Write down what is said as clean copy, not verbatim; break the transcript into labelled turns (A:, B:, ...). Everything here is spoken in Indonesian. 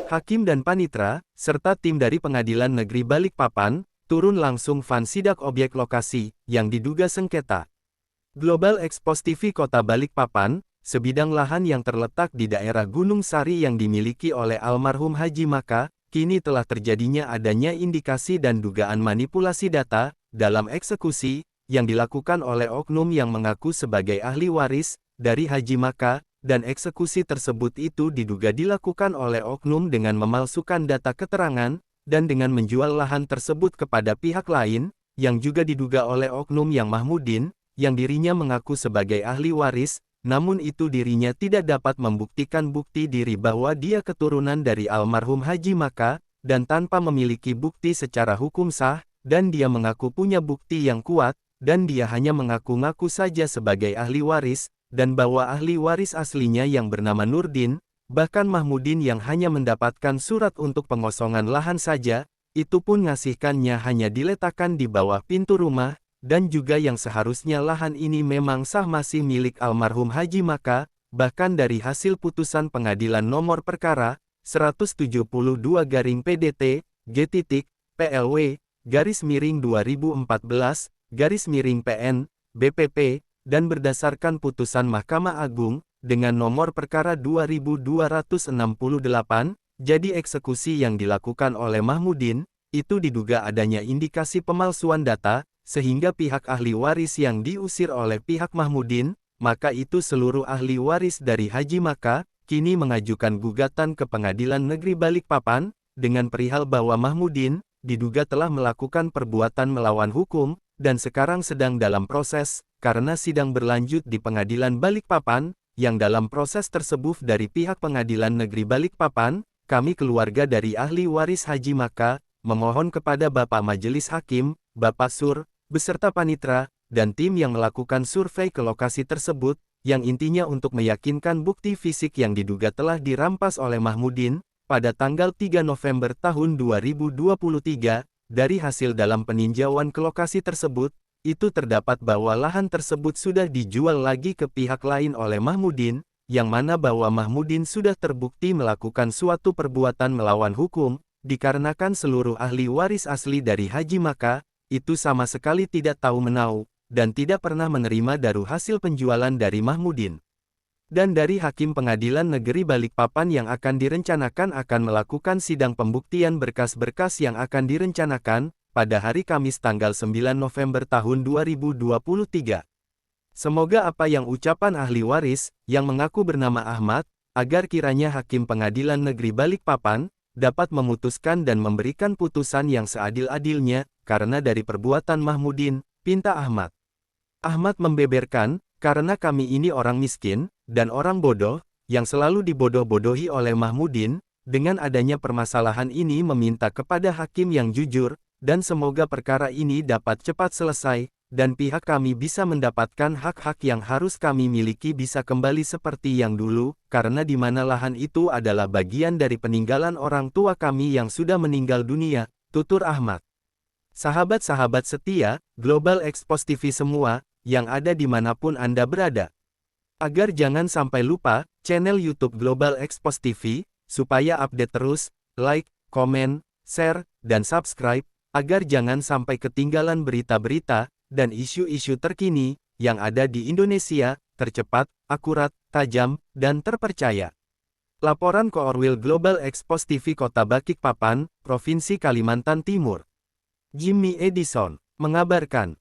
A: Hakim dan panitera, serta tim dari Pengadilan Negeri Balikpapan, turun langsung van sidak objek lokasi, yang diduga sengketa. Global Expos TV Kota Balikpapan, sebidang lahan yang terletak di daerah Gunung Sari yang dimiliki oleh almarhum Haji Maka, kini telah terjadinya adanya indikasi dan dugaan manipulasi data, dalam eksekusi, yang dilakukan oleh oknum yang mengaku sebagai ahli waris, dari Haji Maka, dan eksekusi tersebut itu diduga dilakukan oleh oknum dengan memalsukan data keterangan, dan dengan menjual lahan tersebut kepada pihak lain, yang juga diduga oleh oknum yang Mahmudin, yang dirinya mengaku sebagai ahli waris, namun itu dirinya tidak dapat membuktikan bukti diri bahwa dia keturunan dari almarhum Haji Maka, dan tanpa memiliki bukti secara hukum sah, dan dia mengaku punya bukti yang kuat, dan dia hanya mengaku-ngaku saja sebagai ahli waris, dan bahwa ahli waris aslinya yang bernama Nurdin, bahkan Mahmudin yang hanya mendapatkan surat untuk pengosongan lahan saja, itu pun ngasihkannya hanya diletakkan di bawah pintu rumah, dan juga yang seharusnya lahan ini memang sah masih milik almarhum Haji Maka, bahkan dari hasil putusan pengadilan nomor perkara, 172-PDT, G.PLW, _2014, BPP, dan berdasarkan putusan Mahkamah Agung, dengan nomor perkara 2268, jadi eksekusi yang dilakukan oleh Mahmudin, itu diduga adanya indikasi pemalsuan data, sehingga pihak ahli waris yang diusir oleh pihak Mahmudin, maka itu seluruh ahli waris dari Haji Maka, kini mengajukan gugatan ke Pengadilan Negeri Balikpapan, dengan perihal bahwa Mahmudin, diduga telah melakukan perbuatan melawan hukum, dan sekarang sedang dalam proses, karena sidang berlanjut di Pengadilan Balikpapan, yang dalam proses tersebut dari pihak Pengadilan Negeri Balikpapan, kami keluarga dari ahli waris Haji Maka, memohon kepada Bapak Majelis Hakim, Bapak Sur, beserta panitera, dan tim yang melakukan survei ke lokasi tersebut, yang intinya untuk meyakinkan bukti fisik yang diduga telah dirampas oleh Mahmudin, pada tanggal 3 November tahun 2023, dari hasil dalam peninjauan ke lokasi tersebut, itu terdapat bahwa lahan tersebut sudah dijual lagi ke pihak lain oleh Mahmudin, yang mana bahwa Mahmudin sudah terbukti melakukan suatu perbuatan melawan hukum, dikarenakan seluruh ahli waris asli dari Haji Maka, itu sama sekali tidak tahu menau, dan tidak pernah menerima dari hasil penjualan dari Mahmudin. Dan dari Hakim Pengadilan Negeri Balikpapan yang akan direncanakan akan melakukan sidang pembuktian berkas-berkas yang akan direncanakan, pada hari Kamis tanggal 9 November tahun 2023. Semoga apa yang ucapan ahli waris, yang mengaku bernama Ahmad, agar kiranya Hakim Pengadilan Negeri Balikpapan, dapat memutuskan dan memberikan putusan yang seadil-adilnya, karena dari perbuatan Mahmudin, pinta Ahmad. Ahmad membeberkan, karena kami ini orang miskin, dan orang bodoh, yang selalu dibodoh-bodohi oleh Mahmudin, dengan adanya permasalahan ini meminta kepada hakim yang jujur, dan semoga perkara ini dapat cepat selesai, dan pihak kami bisa mendapatkan hak-hak yang harus kami miliki bisa kembali seperti yang dulu, karena di mana lahan itu adalah bagian dari peninggalan orang tua kami yang sudah meninggal dunia, tutur Ahmad. Sahabat-sahabat setia, Global Expos TV semua, yang ada dimanapun Anda berada. Agar jangan sampai lupa, channel YouTube Global Expos TV, supaya update terus, like, komen, share, dan subscribe, agar jangan sampai ketinggalan berita-berita, dan isu-isu terkini, yang ada di Indonesia, tercepat, akurat, tajam, dan terpercaya. Laporan Koorwil Global Expos TV Kota Balikpapan, Provinsi Kalimantan Timur. Jimmy Edison, mengabarkan.